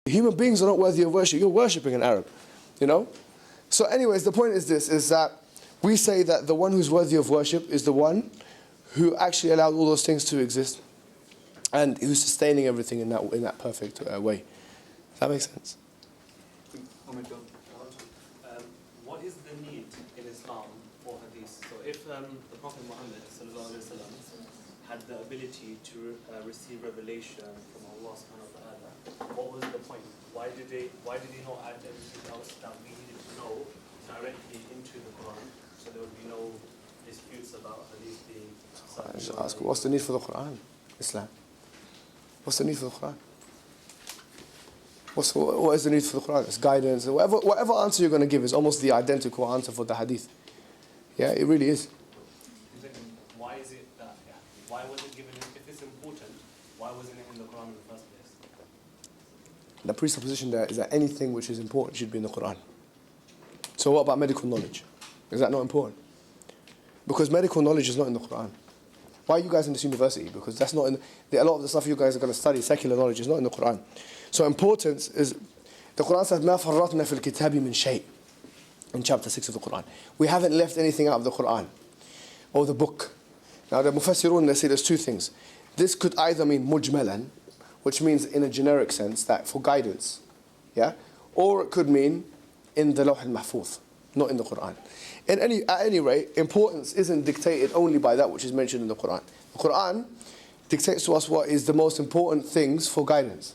Human beings are not worthy of worship. You're worshipping an Arab, you know? So anyways, the point is this, is that we say that the one who's worthy of worship is the one who actually allowed all those things to exist and who's sustaining everything in that perfect way. Does that make sense? What is the need in Islam for hadith? So if the Prophet Muhammad had the ability to receive revelation from Allah subhanahu wa ta'ala, what was the point? Why did he not add everything else that we needed to know directly into the Quran, so there would be no disputes about hadith being I just ask, what's the need for the Quran? Islam. What's the need for the Quran? What is the need for the Quran? It's guidance. Whatever answer you're going to give is almost the identical answer for the hadith. Yeah, it really is. Why is it that? Yeah. Why was it given? If it's important, why wasn't it in the Quran in the first place? The presupposition there is that anything which is important should be in the Quran. So what about medical knowledge? Is that not important? Because medical knowledge is not in the Quran. Why are you guys in this university? Because that's not in a lot of the stuff you guys are going to study, secular knowledge, is not in the Quran. So importance is, the Quran says, مَا فَرَّطْنَا فِي الْكِتَابِ مِنْ شَيْءٍ, in chapter 6 of the Quran. We haven't left anything out of the Quran or the book. Now the Mufassirun, they say there's two things. This could either mean mujmalan, which means in a generic sense, that for guidance, yeah, or it could mean in the Lawh al-Mahfuz, not in the Quran. At any rate, importance isn't dictated only by that which is mentioned in the Quran. The Quran dictates to us what is the most important things for guidance.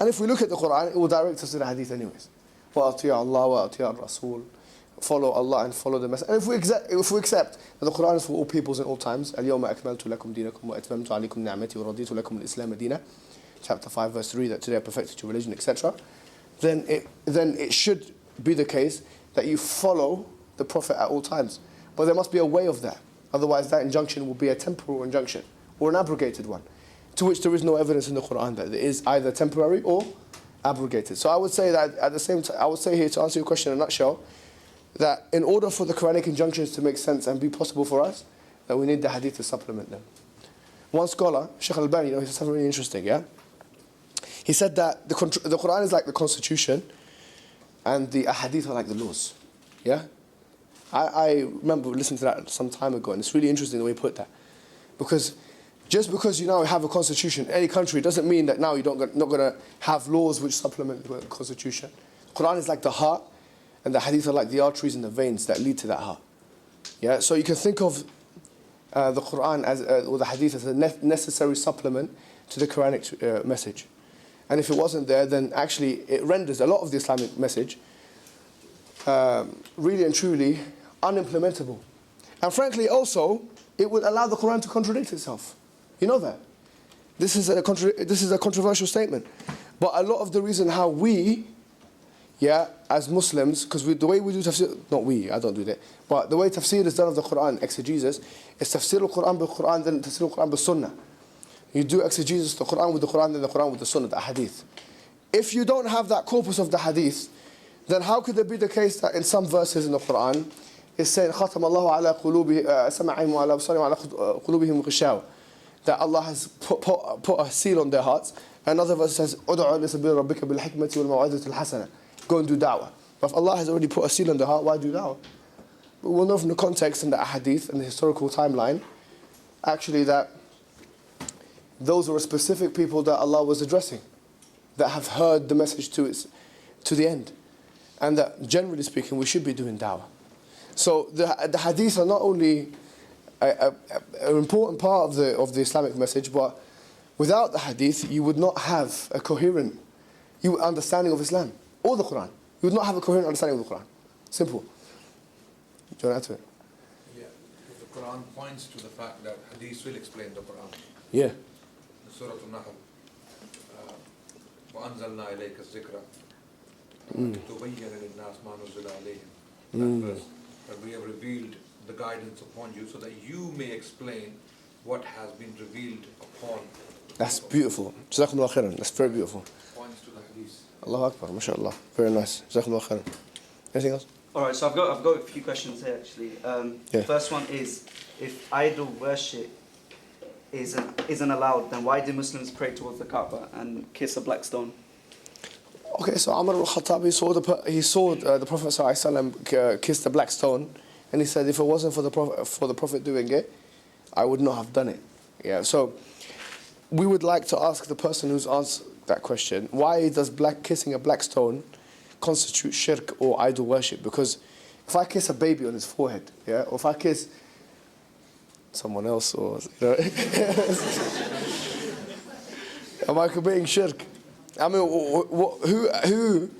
And if we look at the Quran, it will direct us to the hadith anyways. وَأَطِيعَ اللَّهَ وَأَطِيعَ الرَّسُولِ, follow Allah and follow the Message. And if we accept that the Quran is for all peoples in all times, الْيَوْمَ أَكْمَلْتُ لَكُمْ دِينَكُمْ وَأَتْمَمْتُ عَلَيْكُمْ نِعْمَتِي وَرَضِيتُ لَكُمُ الْإِسْلَامَ دِينًا, chapter 5 verse 3, that today I perfected your religion, etc., then it should be the case that you follow the Prophet at all times. But there must be a way of that. Otherwise that injunction will be a temporal injunction or an abrogated one, to which there is no evidence in the Quran that it is either temporary or abrogated. So I would say that at the same time, I would say here, to answer your question in a nutshell, that in order for the Quranic injunctions to make sense and be possible for us, that we need the hadith to supplement them. One scholar, Shaykh al-Albani, he said something really interesting, yeah? He said that the Quran is like the constitution and the ahadith are like the laws, yeah? I remember listening to that some time ago, and it's really interesting the way he put that. Because just because you now have a constitution in any country doesn't mean that now you're not going to have laws which supplement the constitution. The Quran is like the heart, and the hadith are like the arteries and the veins that lead to that heart. Yeah, so you can think of the Quran as, or the hadith as a necessary supplement to the Quranic message. And if it wasn't there, then actually it renders a lot of the Islamic message really and truly unimplementable. And frankly also, it would allow the Quran to contradict itself. You know that. This is a controversial statement. But a lot of the reason how we, yeah, as Muslims, because the way we do tafsir, not we, I don't do that, but the way tafsir is done of the Quran, exegesis, is tafsir al-Quran bil-Quran, then tafsir al-Quran bil-Sunnah. You do exegesis, the Quran with the Quran, then the Quran with the Sunnah, the hadith. If you don't have that corpus of the hadith, then how could it be the case that in some verses in the Quran, it's saying, خَتَمَ اللَّهُ عَلَى سَمَعِهِمْ وَعَلَى أَبْصَارِهِمْ وَعَلَى قُلُوبِهِمْ غِشَاوَةٌ, that Allah has put a seal on their hearts. Another verse says, أُدْعُوا إِلَى سَبِيلِ رَبِّكَ بِالْحِكْمَةِ وَالْمَوْعِظَةِ الْحَسَنَةِ, go and do da'wah. But if Allah has already put a seal on their heart, why do da'wah? But we'll know from the context and the ahadith and the historical timeline, actually that those were specific people that Allah was addressing, that have heard the message to the end. And that generally speaking, we should be doing da'wah. So the hadith are not only an important part of the Islamic message, but without the hadith, you would not have a coherent understanding of Islam or the Quran. You would not have a coherent understanding of the Quran. Simple. Do you want to add to it? Yeah. The Quran points to the fact that hadith will explain the Quran. Yeah. Surah Al-Nahl. وَأَنزَلْنَا إِلَيْكَ الذِّكْرَ تُبَيِّنَ لِلنَّاسِ مَا نُزِّلَ عَلَيْهِمْ. That verse, that we have revealed the guidance upon you so that you may explain what has been revealed upon. That's beautiful. Jazakumullah khairan. That's very beautiful. Points to the hadith. Allahu Akbar, mashallah. Very nice. Jazakumullah khairan. Anything else? All right, so I've got a few questions here actually. The first one is, if idol worship isn't allowed, then why do Muslims pray towards the Kaaba and kiss a black stone? Okay, so Umar al-Khattab, he saw the Prophet ﷺ kiss the black stone, and he said, if it wasn't for the Prophet doing it, I would not have done it. Yeah, so we would like to ask the person who's asked that question, why does kissing a black stone constitute shirk or idol worship? Because if I kiss a baby on his forehead, yeah, or if I kiss someone else, or am I committing shirk? I mean, who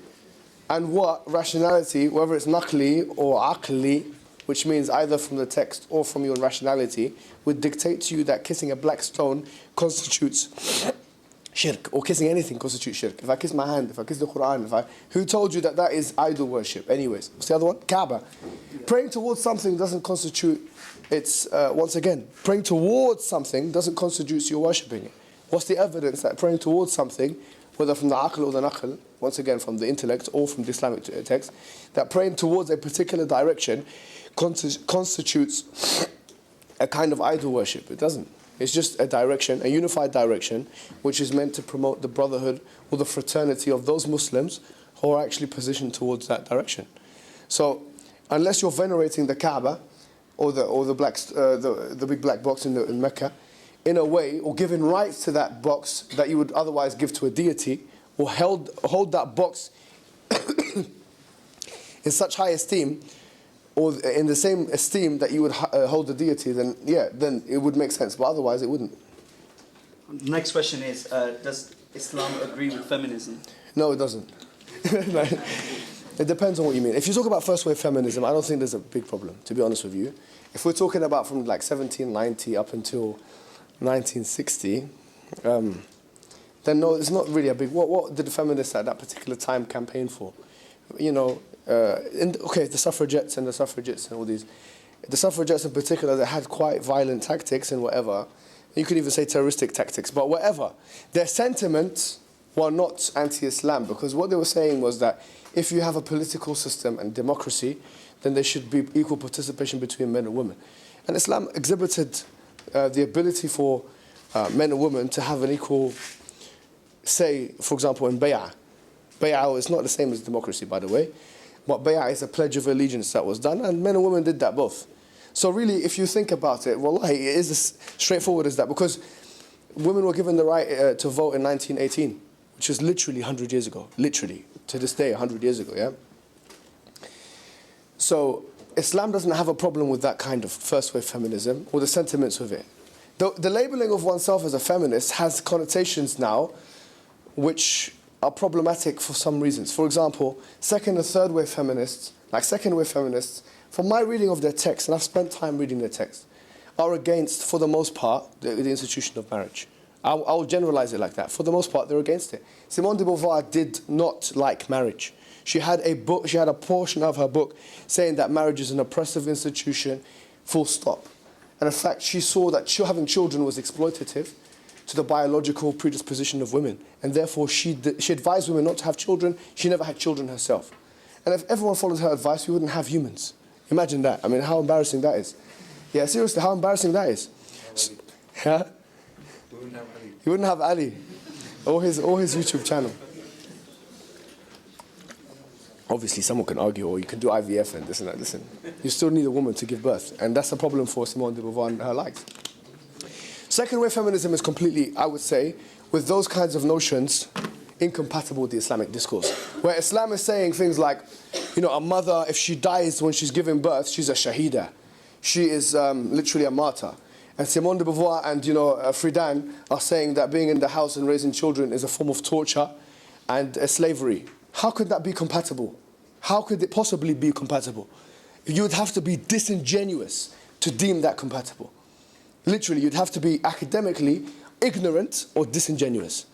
and what rationality, whether it's naqli or aqli, which means either from the text or from your rationality, would dictate to you that kissing a black stone constitutes shirk, or kissing anything constitutes shirk? If I kiss my hand, if I kiss the Quran, who told you that that is idol worship? Anyways, what's the other one? Kaaba. Praying towards something doesn't constitute, once again, praying towards something doesn't constitute you worshipping it. What's the evidence that praying towards something, whether from the aql or the naql, once again from the intellect or from the Islamic text, that praying towards a particular direction constitutes a kind of idol worship? It doesn't. It's just a direction, a unified direction, which is meant to promote the brotherhood or the fraternity of those Muslims who are actually positioned towards that direction. So, unless you're venerating the Kaaba or the big black box in Mecca, in a way, or giving rights to that box that you would otherwise give to a deity, or hold that box in such high esteem, or in the same esteem that you would hold the deity, then yeah, then it would make sense. But otherwise, it wouldn't. The next question is, does Islam agree with feminism? No, it doesn't. It depends on what you mean. If you talk about first wave feminism, I don't think there's a big problem, to be honest with you. If we're talking about from like 1790 up until 1960, then no, it's not really a big... What did the feminists at that particular time campaign for? You know, the suffragettes and all these... The suffragettes in particular, they had quite violent tactics and whatever. You could even say terroristic tactics, but whatever. Their sentiments were not anti-Islam, because what they were saying was that if you have a political system and democracy, then there should be equal participation between men and women. And Islam exhibited the ability for men and women to have an equal say, for example, in bay'ah. Bay'ah is not the same as democracy, by the way, but bay'ah is a pledge of allegiance that was done, and men and women did that both. So really, if you think about it, wallahi, it is as straightforward as that, because women were given the right to vote in 1918, which is literally 100 years ago, literally, to this day, 100 years ago, yeah? So Islam doesn't have a problem with that kind of first wave feminism or the sentiments of it. The labeling of oneself as a feminist has connotations now which are problematic for some reasons. For example, second and third wave feminists, like second wave feminists, from my reading of their text, and I've spent time reading their text, are against, for the most part, the institution of marriage. I'll generalize it like that. For the most part, they're against it. Simone de Beauvoir did not like marriage. She had a book, she had a portion of her book saying that marriage is an oppressive institution, full stop. And in fact, she saw that having children was exploitative to the biological predisposition of women. And therefore, she advised women not to have children. She never had children herself. And if everyone followed her advice, we wouldn't have humans. Imagine that. I mean, how embarrassing that is. Yeah, seriously, how embarrassing that is. Yeah? You wouldn't have Ali. Or his YouTube channel. Obviously, someone can argue, or you can do IVF and this and that. Listen, you still need a woman to give birth. And that's a problem for Simone de Beauvoir and her likes. Second wave feminism is completely, I would say, with those kinds of notions, incompatible with the Islamic discourse. Where Islam is saying things like, you know, a mother, if she dies when she's giving birth, she's a shahida. She is literally a martyr. And Simone de Beauvoir and, you know, Friedan are saying that being in the house and raising children is a form of torture and slavery. How could that be compatible? How could it possibly be compatible? You would have to be disingenuous to deem that compatible. Literally, you'd have to be academically ignorant or disingenuous.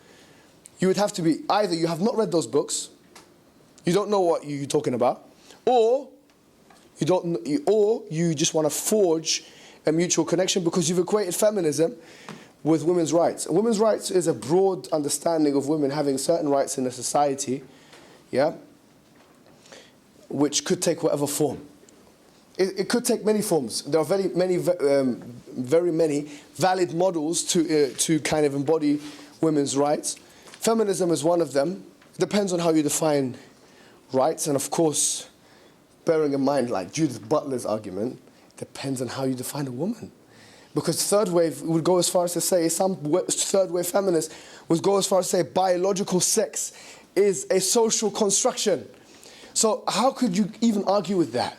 You would have to be, either you have not read those books, you don't know what you're talking about, or you just want to forge a mutual connection because you've equated feminism with women's rights. And women's rights is a broad understanding of women having certain rights in a society, yeah, which could take whatever form. It could take many forms. There are very many valid models to kind of embody women's rights. Feminism is one of them. depends on how you define rights, and of course, bearing in mind, like Judith Butler's argument, depends on how you define a woman. Because third wave would go as far as to say, some third wave feminists would go as far as to say biological sex is a social construction. So how could you even argue with that?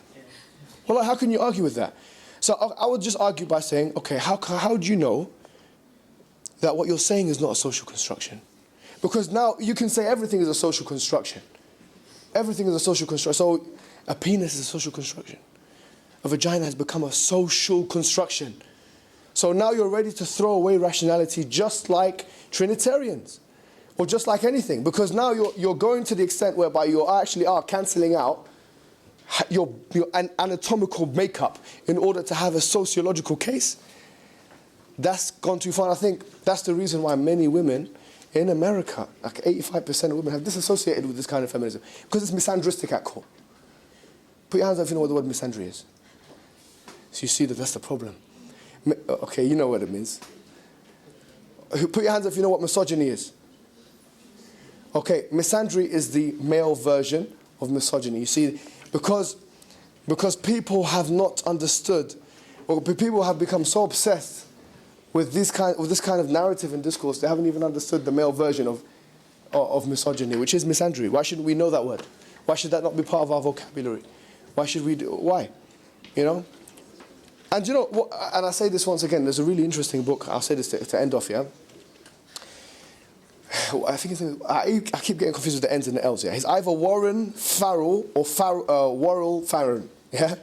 Well, how can you argue with that? So I would just argue by saying, okay, how do you know that what you're saying is not a social construction? Because now you can say everything is a social construction. Everything is a social construction. So a penis is a social construction. A vagina has become a social construction. So now you're ready to throw away rationality just like Trinitarians, or just like anything, because now you're going to the extent whereby you actually are cancelling out your anatomical makeup in order to have a sociological case. That's gone too far. And I think that's the reason why many women in America, like 85% of women, have disassociated with this kind of feminism, because it's misandristic at core. Put your hands up if you know what the word misandry is. So you see that that's the problem. Okay, you know what it means. Put your hands up if you know what misogyny is. Okay, misandry is the male version of misogyny. You see, because people have not understood, or people have become so obsessed with this kind of narrative and discourse, they haven't even understood the male version of misogyny, which is misandry. Why shouldn't we know that word? Why should that not be part of our vocabulary? Why should we do? Why? You know. And you know what? And I say this once again. There's a really interesting book. I'll say this to end off. Yeah. I think I keep getting confused with the N's and the L's. Yeah. He's either Warren Farrell or Worrell Farron. Yeah.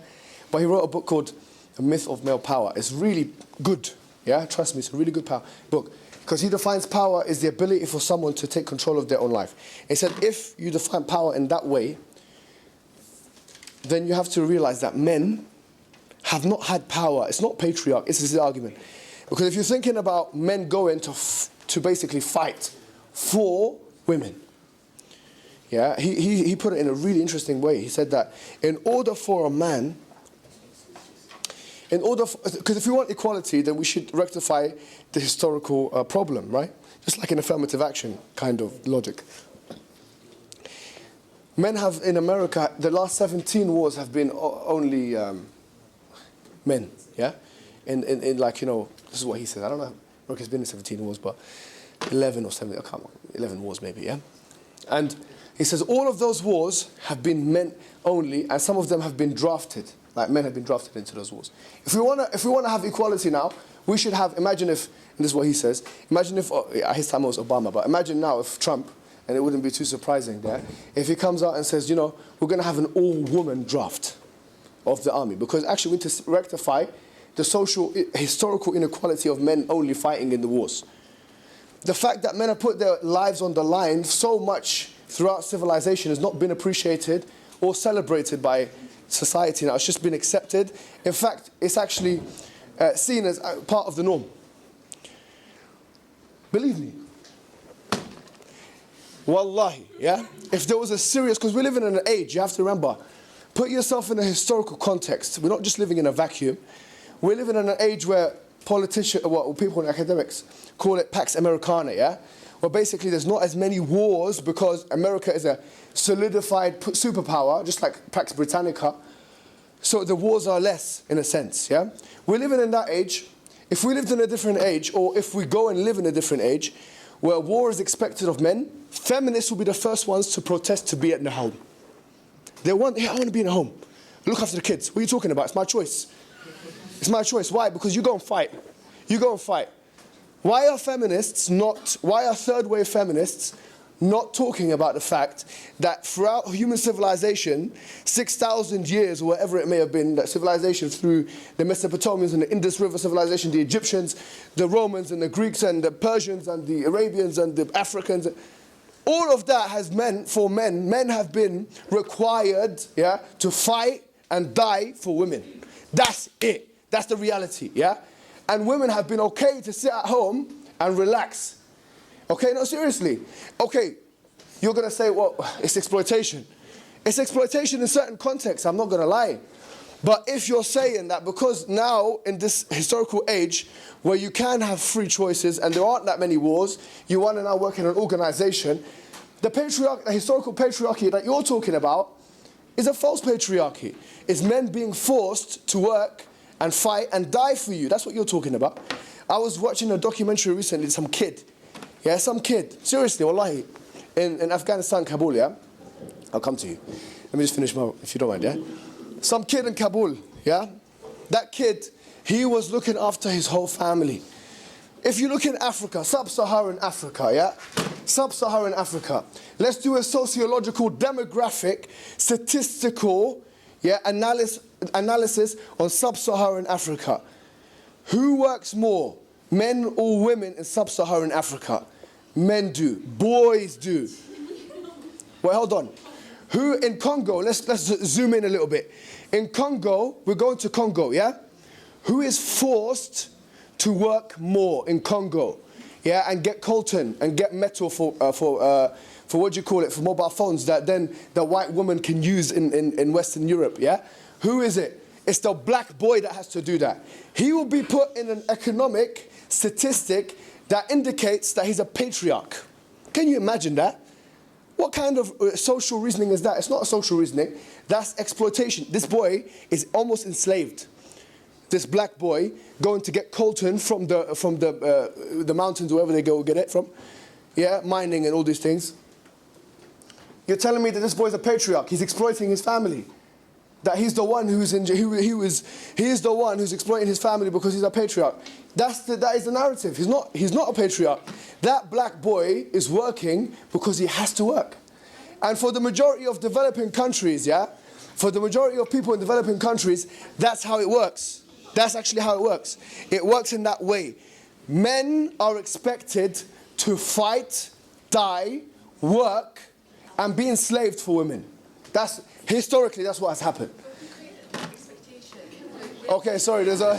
But he wrote a book called The Myth of Male Power. It's really good. Yeah. Trust me, it's a really good book. Because he defines power as the ability for someone to take control of their own life. He said if you define power in that way, then you have to realize that men have not had power. It's not patriarch. This is the argument. Because if you're thinking about men going to basically fight for women, yeah, he put it in a really interesting way. He said that in order for a man, because if we want equality, then we should rectify the historical problem, right? Just like in affirmative action kind of logic. Men have, in America, the last 17 wars have been only men, yeah? In like, you know, this is what he said. I don't know, America's been in 17 wars, but 11 or 17, I can't remember, 11 wars maybe, yeah? And he says all of those wars have been men only, and some of them have been drafted, like men have been drafted into those wars. If we want to have equality now, we should have, imagine if, and this is what he says, imagine if, at his time it was Obama, but imagine now if Trump, and it wouldn't be too surprising there, if he comes out and says, you know, we're going to have an all-woman draft of the army, because actually we need to rectify the historical inequality of men only fighting in the wars. The fact that men have put their lives on the line so much throughout civilization has not been appreciated or celebrated by society now. It's just been accepted. In fact, it's actually seen as part of the norm. Believe me. Wallahi, yeah? If there was a serious, because we're living in an age, you have to remember, put yourself in a historical context. We're not just living in a vacuum. We're living in an age where politicians, people in academics call it Pax Americana, yeah? Well, basically there's not as many wars because America is a solidified superpower, just like Pax Britannica. So the wars are less, in a sense, yeah? We're living in that age. If we lived in a different age, or if we go and live in a different age, where war is expected of men, feminists will be the first ones to protest to be at the home. They want, I want to be in the home. Look after the kids. What are you talking about? It's my choice. It's my choice. Why? Because you go and fight. You go and fight. Why are third wave feminists not talking about the fact that throughout human civilization, 6,000 years or whatever it may have been, that civilization through the Mesopotamians and the Indus River civilization, the Egyptians, the Romans and the Greeks and the Persians and the Arabians and the Africans, all of that has meant for men have been required, yeah, to fight and die for women. That's it. That's the reality, yeah? And women have been okay to sit at home and relax. Okay, no, seriously. Okay, you're going to say, well, it's exploitation. It's exploitation in certain contexts, I'm not going to lie. But if you're saying that because now, in this historical age, where you can have free choices and there aren't that many wars, you want to now work in an organization, the historical patriarchy that you're talking about is a false patriarchy. It's men being forced to work and fight and die for you. That's what you're talking about. I was watching a documentary recently, some kid, seriously, wallahi, in Afghanistan, Kabul, yeah? I'll come to you. Let me just finish if you don't mind, yeah? Some kid in Kabul, yeah? That kid, he was looking after his whole family. If you look in Africa, sub-Saharan Africa, yeah? Sub-Saharan Africa. Let's do a sociological, demographic, statistical, yeah, analysis on sub-Saharan Africa. Who works more, men or women in sub-Saharan Africa? Men do. Boys do. Wait, hold on. Who in Congo, let's zoom in a little bit. In Congo, we're going to Congo, yeah? Who is forced to work more in Congo, yeah, and get coltan and get metal for what do you call it, for mobile phones that then the white woman can use in Western Europe, yeah? Who is it? It's the black boy that has to do that. He will be put in an economic statistic that indicates that he's a patriarch. Can you imagine that? What kind of social reasoning is that? It's not a social reasoning. That's exploitation. This boy is almost enslaved. This black boy going to get coltan from the mountains, wherever they go get it from, yeah, mining and all these things. You're telling me that this boy's a patriarch. He's exploiting his family. That he's the one who's he is the one who's exploiting his family because he's a patriarch. That is the narrative. He's not a patriarch. That black boy is working because he has to work. And for the majority of developing countries, yeah, for the majority of people in developing countries, that's how it works. That's actually how it works. It works in that way. Men are expected to fight, die, work, and be enslaved for women. Historically, that's what has happened. Okay, sorry, there's a...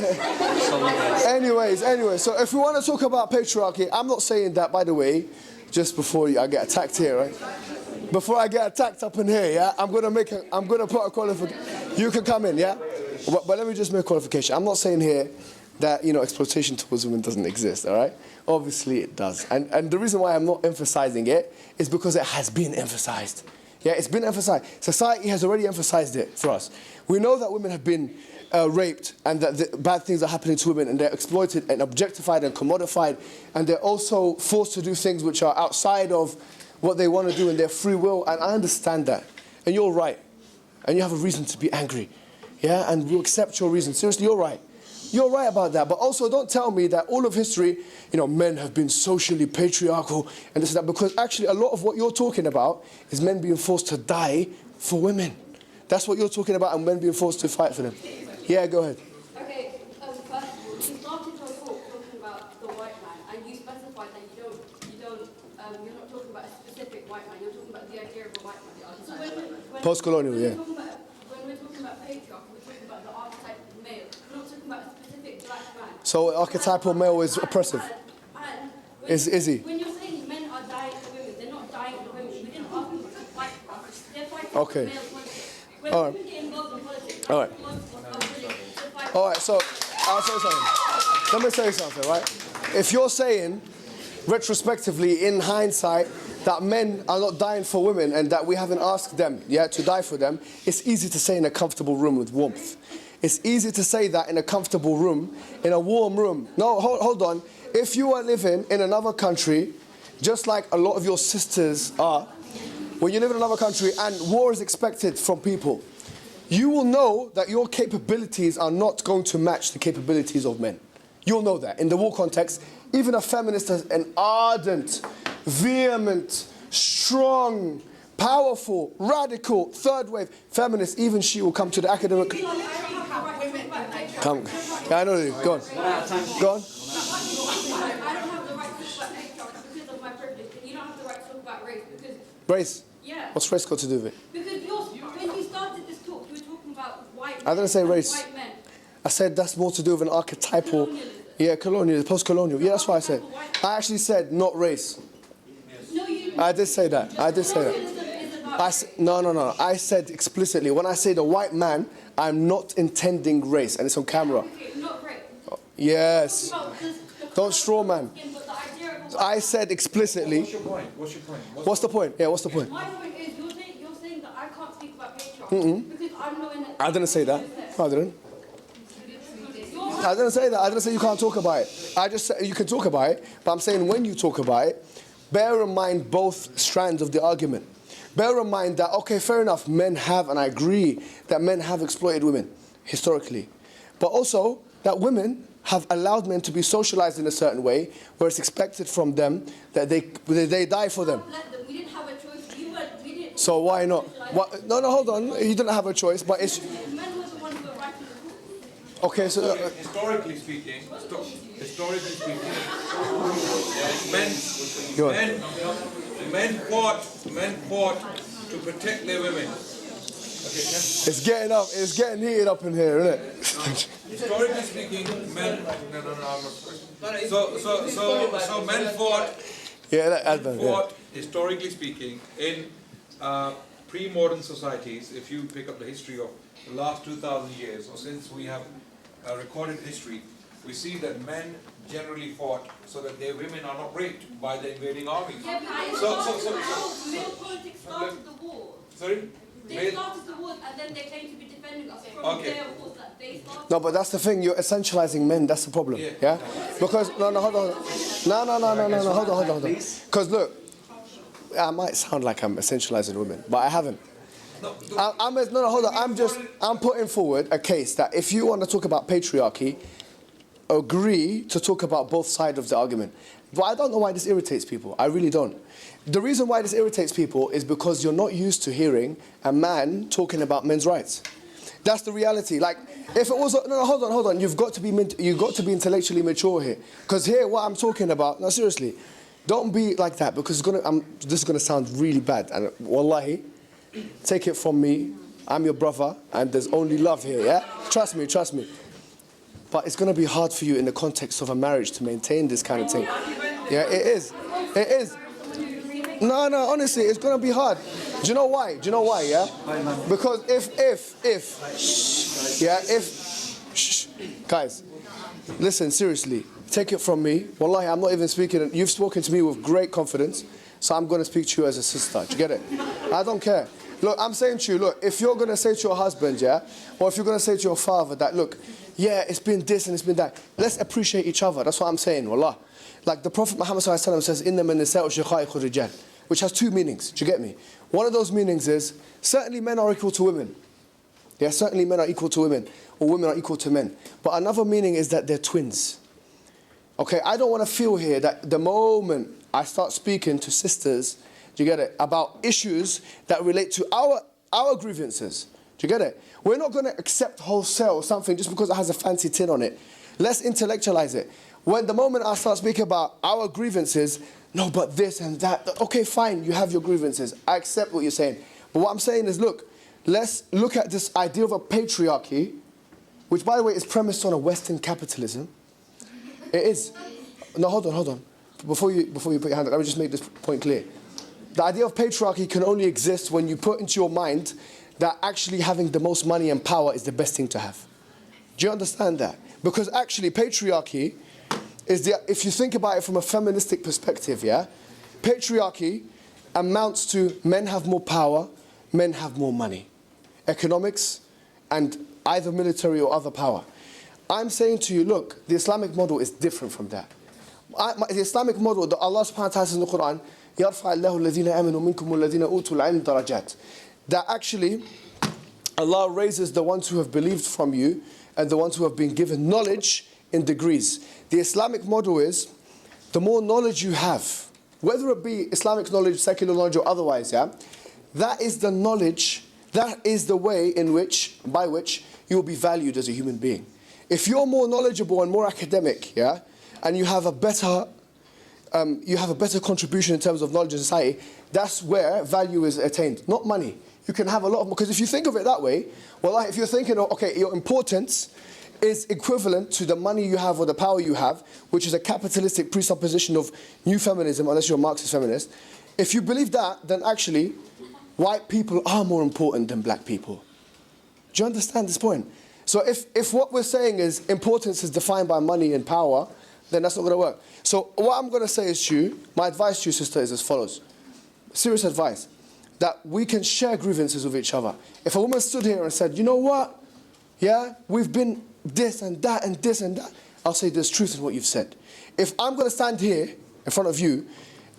Anyways, so if we want to talk about patriarchy, I'm not saying that, by the way, just before I get attacked here, right? Before I get attacked up in here, yeah, I'm gonna put a qualification. You can come in, yeah? But let me just make a qualification. I'm not saying here that, exploitation towards women doesn't exist, all right? Obviously it does. And the reason why I'm not emphasizing it is because it has been emphasized. Yeah, it's been emphasized. Society has already emphasized it for us. We know that women have been raped and that bad things are happening to women and they're exploited and objectified and commodified, and they're also forced to do things which are outside of what they want to do in their free will, and I understand that. And you're right. And you have a reason to be angry. Yeah, and we'll accept your reason. Seriously, you're right. You're right about that. But also don't tell me that all of history, men have been socially patriarchal and this and that, because actually a lot of what you're talking about is men being forced to die for women. That's what you're talking about, and men being forced to fight for them. Yeah, go ahead. Okay, first of all, you started your talk talking about the white man, and you specified that you're not talking about a specific white man, you're talking about the idea of a white man. So when Post-colonial, yeah. When we're talking about patriarchy, we're talking about the archetype of male. We're not talking about a specific black man. So archetypal male is oppressive. Is he? When you're saying men are dying for women, they're not dying for women. We didn't ask them to fight for us. They're fighting for male politics. When women get involved in politics, all right. All right, so I'll say something. Let me say something, right? If you're saying, retrospectively, in hindsight, that men are not dying for women and that we haven't asked them, to die for them, it's easy to say in a comfortable room with warmth. It's easy to say that in a comfortable room, in a warm room. No, hold on. If you are living in another country, just like a lot of your sisters are, when you live in another country and war is expected from people, you will know that your capabilities are not going to match the capabilities of men. You'll know that. In the war context, even a feminist, an ardent, vehement, strong, powerful, radical, third wave feminist, even she will come to the academic... Come. Yeah, I know you. Go on. Go on. I don't have the right to talk about patriarchy because of my privilege. You don't have the right to talk about race because... Race? Yeah. What's race got to do with it? Because when you started this talk, you were talking about white men. I didn't say race. White men. I said that's more to do with an archetypal... Colonial, post-colonial. Yeah, that's what I said. I actually said not race. No, you... I did say that. No. I said explicitly, when I say the white man, I'm not intending race, and it's on camera. Okay, not race. Yes. Don't straw man. But the idea of I said explicitly. What's your point? What's the point? Yeah, what's the point? My point is, you're saying that I can't speak about patriarchy because I'm not in it. I didn't say that. No, I didn't. I didn't say that. I didn't say you can't talk about it. I just said you can talk about it, but I'm saying when you talk about it, bear in mind both strands of the argument. Bear in mind that, okay, fair enough, men have, and I agree that men have exploited women, historically. But also that women have allowed men to be socialized in a certain way where it's expected from them that they die for them. We didn't have a choice. We didn't. So why not? What? No, hold on. You didn't have a choice, but it's... Men were the ones who were writing the rules. Okay, so... historically speaking, Go men fought to protect their women. Okay, It's getting heated up in here, isn't it? historically speaking, men. No, I'm not. So men fought. Yeah, Fought, historically speaking, in pre-modern societies. If you pick up the history of the last 2,000 years, or since we have recorded history, we see that men generally fought so that their women are not raped by the invading armies. Yeah, but male politics started the war. Sorry? They started the wars and then they claim to be defending us from their wars that they started. No, but that's the thing. You're essentializing men. That's the problem. Yeah. Because hold on. No, hold on. Because look, I might sound like I'm essentializing women, but I haven't. Hold on. I'm putting forward a case that if you want to talk about patriarchy, agree to talk about both sides of the argument. But I don't know why this irritates people. I really don't. The reason why this irritates people is because you're not used to hearing a man talking about men's rights. That's the reality. Like, if it was hold on. You've got to be intellectually mature here. Because here, what I'm talking about. No, seriously, don't be like that because this is gonna sound really bad. And wallahi, take it from me. I'm your brother, and there's only love here. Yeah, trust me. But it's going to be hard for you in the context of a marriage to maintain this kind of thing. Yeah, it is. No, honestly, it's going to be hard. Do you know why? Yeah? Because guys, listen, seriously, take it from me. Wallahi, I'm not even speaking. You've spoken to me with great confidence, so I'm going to speak to you as a sister. Do you get it? I don't care. Look, I'm saying to you, look, if you're going to say to your husband, yeah, or if you're going to say to your father that, look, yeah, it's been this and it's been that, let's appreciate each other. That's what I'm saying, wallah. Like the Prophet Muhammad ﷺ says, إِنَّمَا النِّسَاءُ شِقَائِقُ الرِّجَالِ, which has two meanings. Do you get me? One of those meanings is, certainly men are equal to women. Yeah, certainly men are equal to women, or women are equal to men. But another meaning is that they're twins. Okay, I don't want to feel here that the moment I start speaking to sisters, do you get it, about issues that relate to our grievances. Do you get it? We're not going to accept wholesale something just because it has a fancy tin on it. Let's intellectualize it. When the moment I start speaking about our grievances, no, but this and that, okay, fine, you have your grievances. I accept what you're saying. But what I'm saying is, look, let's look at this idea of a patriarchy, which, by the way, is premised on a Western capitalism. It is. No, hold on. Before you put your hand up, let me just make this point clear. The idea of patriarchy can only exist when you put into your mind that actually having the most money and power is the best thing to have. Do you understand that? Because actually patriarchy is if you think about it from a feministic perspective, yeah, patriarchy amounts to men have more power, men have more money. Economics and either military or other power. I'm saying to you, look, the Islamic model is different from that. The Islamic model that Allah subhanahu wa ta'ala says in the Quran, يَرْفَعَ اللَّهُ الَّذِينَ آمَنُوا مِنْكُمْ وَالَّذِينَ أُوتُوا الْعِلْمَ دَرَجَاتٍ. That actually, Allah raises the ones who have believed from you and the ones who have been given knowledge in degrees. The Islamic model is, the more knowledge you have, whether it be Islamic knowledge, secular knowledge or otherwise, yeah, that is the knowledge, that is the way by which you will be valued as a human being. If you're more knowledgeable and more academic, yeah, and you have a better contribution in terms of knowledge in society, that's where value is attained, not money. You can have a lot of, because if you think of it that way, well, if you're thinking, okay, your importance is equivalent to the money you have or the power you have, which is a capitalistic presupposition of new feminism, unless you're a Marxist feminist. If you believe that, then actually, white people are more important than black people. Do you understand this point? So if what we're saying is importance is defined by money and power, then that's not going to work. So what I'm going to say is to you, my advice to you, sister, is as follows. Serious advice. That we can share grievances with each other. If a woman stood here and said, you know what? Yeah, we've been this and that and this and that. I'll say there's truth in what you've said. If I'm going to stand here in front of you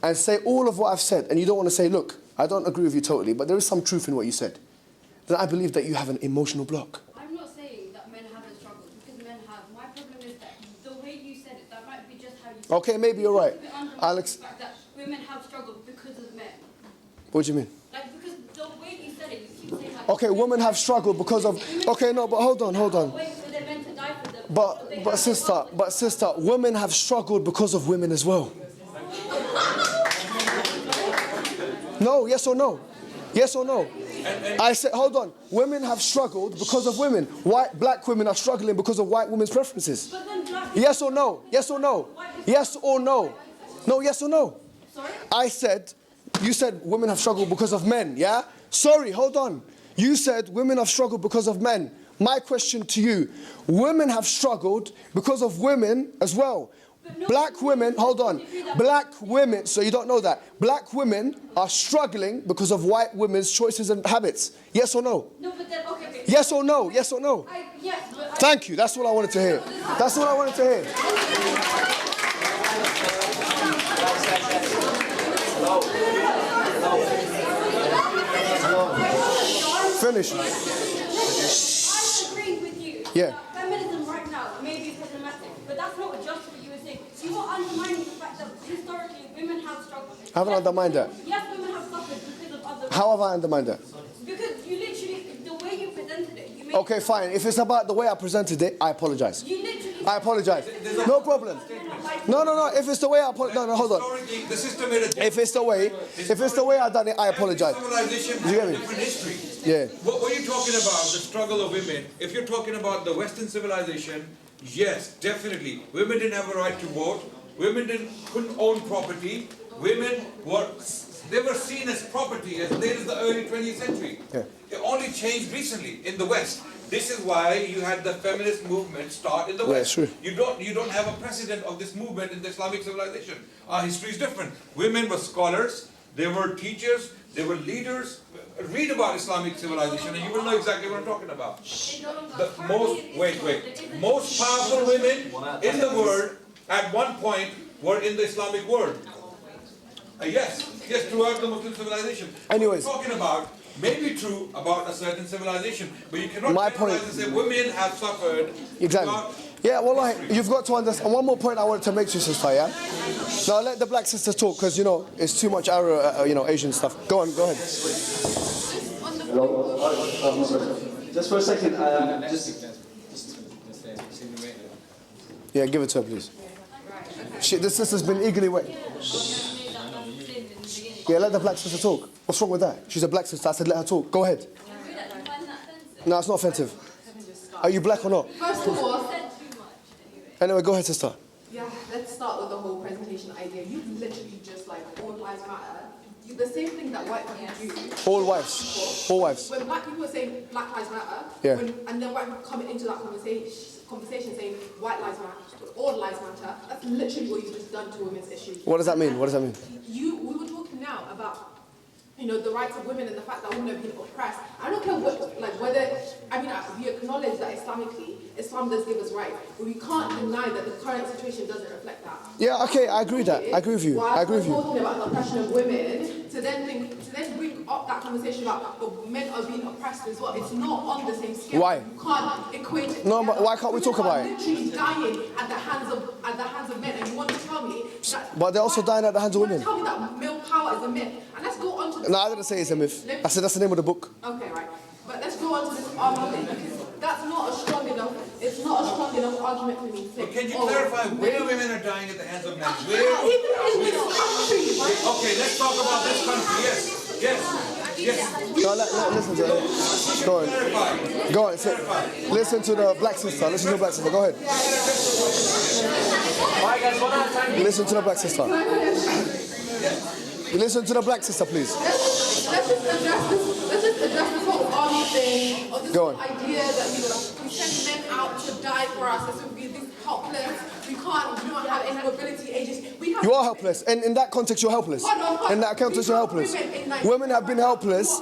and say all of what I've said, and you don't want to say, look, I don't agree with you totally, but there is some truth in what you said, then I believe that you have an emotional block. I'm not saying that men haven't struggled, because men have. My problem is that the way you said it, that might be just how you said it. Okay, maybe you're right. Alex. The fact that women have struggled because of men. What do you mean? Like, because the way you said it, you keep saying like... Okay, women have struggled because of... Okay, no, but hold on. Wait for their men to die for them. But sister, women have struggled because of women as well. No, yes or no? Yes or no? I said, hold on. Women have struggled because of women. Black women are struggling because of white women's preferences. Yes or no? Yes or no? Yes or no? No, yes or no? Sorry? You said women have struggled because of men, yeah? Sorry, hold on. You said women have struggled because of men. My question to you, women have struggled because of women as well. Black women, hold on. Black women, so you don't know that. Black women are struggling because of white women's choices and habits. Yes or no? No, but then, okay. Yes or no? Yes or no? Yes, but Thank you. That's what I wanted to hear. That's what I wanted to hear. Finish. I agree with you. Yeah. That feminism right now may be problematic, but that's not just what you were saying. You are undermining the fact that historically women have struggled. I haven't undermined that. Yes, women have suffered because of other... How have I undermined that? Because you literally, the way you presented it, you made... Okay, fine. If it's about the way I presented it, I apologize. You literally... I apologize. No problem. No. If it's the way I hold on. The system made a If it's the way I done it, I apologize. civilization You get has me? a different history. Yeah. What are you talking about? The struggle of women. If you're talking about the Western civilization, yes, definitely. Women didn't have a right to vote. Women couldn't own property. Women were seen as property as late as the early 20th century. Yeah. It only changed recently in the West. This is why you had the feminist movement start in the West. true. You don't have a precedent of this movement in the Islamic civilization. Our history is different. Women were scholars, they were teachers, they were leaders. Read about Islamic civilization and you will know exactly what I'm talking about. Most powerful women in the world at one point were in the Islamic world. Yes, throughout the Muslim civilization. Anyways. What we're talking about may be true about a certain civilization, but you cannot My generalize point- and say women have suffered. Exactly. Yeah, well, you've got to understand. One more point I wanted to make to you, sister, yeah? Now, let the black sisters talk, because, it's too much Asian stuff. Go on, go ahead. Just for a second, Yeah, give it to her, please. The sister's been eagerly waiting. Yeah, let the black sister talk. What's wrong with that? She's a black sister. I said let her talk. Go ahead. No, it's not offensive. Are you black or not? First of all, Anyway, go ahead, sister. yeah, let's start with the whole presentation idea. You literally just like all lives matter. The same thing that white people do. All wives. All wives. When black people are saying Black Lives Matter, Yeah. and then white people come into that conversation saying white lives matter, all lives matter, that's literally what you've just done to women's issues. What does that mean? What does that mean? We were talking now about the rights of women and the fact that women have been oppressed. I don't care we acknowledge that Islamically, Islam does give us rights, but we can't deny that the current situation doesn't reflect that. Yeah, okay, I agree with that. I agree with you. I agree with you. While we're talking about the oppression of women, to then bring up that conversation about men are being oppressed as well, it's not on the same scale. Why? You can't equate it. No, but why can't we talk about it? Women are literally dying at the hands of men, and you want to tell me that... But they're also dying at the hands of women. You want to tell me that male power is a myth. And let's go on to this. No, I didn't say it's a myth. I said that's the name of the book. Okay, right. But let's go on to this argument, because that's not a strong enough, it's not a strong enough argument for me to say. But can you clarify where women are dying at the hands of men? Even in this country, right? Okay, let's talk about this country. Yes. No, listen to her. Go on. Go on. Listen to the black sister. Listen to the black sister. Go ahead. Listen to the black sister. Listen to the black sister, please. Let's just address this whole army thing, or this Go on. whole idea that we send men out to die for us, as if we're these helpless we don't have any mobility ages. You are helpless. And in that context, you're helpless. In that context, you're helpless. Women have been helpless.